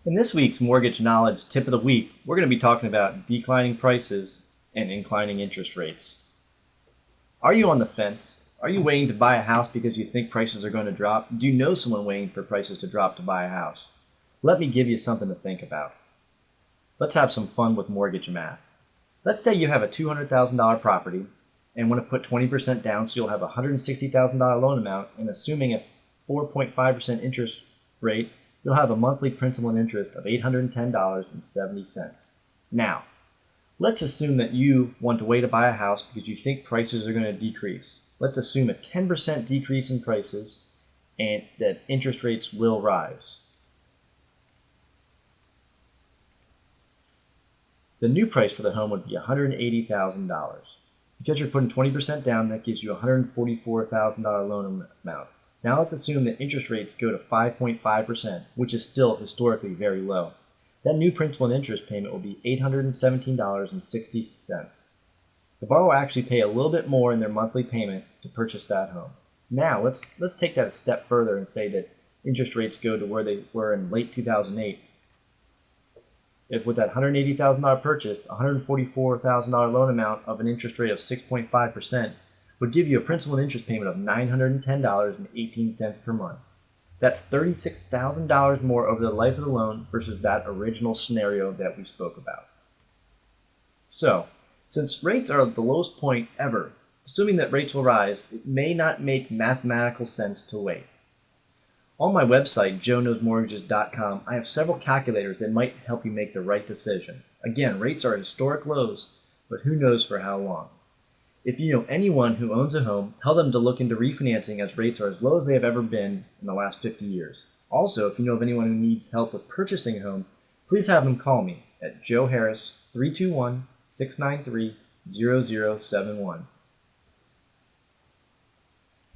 In this week's Mortgage Knowledge Tip of the Week, we're going to be talking about declining prices and inclining interest rates. Are you on the fence? Are you waiting to buy a house because you think prices are going to drop? Do you know someone waiting for prices to drop to buy a house? Let me give you something to think about. Let's have some fun with mortgage math. Let's say you have a $200,000 property and want to put 20% down so you'll have a $160,000 loan amount, and assuming a 4.5% interest rate, you'll have a monthly principal and interest of $810.70. Now, let's assume that you want to wait to buy a house because you think prices are going to decrease. Let's assume a 10% decrease in prices and that interest rates will rise. The new price for the home would be $180,000. Because you're putting 20% down, that gives you a $144,000 loan amount. Now let's assume that interest rates go to 5.5%, which is still historically very low. That new principal and interest payment will be $817.60. The borrower will actually pay a little bit more in their monthly payment to purchase that home. Now let's take that a step further and say that interest rates go to where they were in late 2008. If with that $180,000 purchase, a $144,000 loan amount of an interest rate of 6.5% would give you a principal and interest payment of $910.18 per month. That's $36,000 more over the life of the loan versus that original scenario that we spoke about. So, since rates are at the lowest point ever, assuming that rates will rise, it may not make mathematical sense to wait. On my website, joeknowsmortgages.com, I have several calculators that might help you make the right decision. Again, rates are at historic lows, but who knows for how long. If you know anyone who owns a home, tell them to look into refinancing as rates are as low as they have ever been in the last 50 years. Also, if you know of anyone who needs help with purchasing a home, please have them call me at Joe Harris 321-693-0071.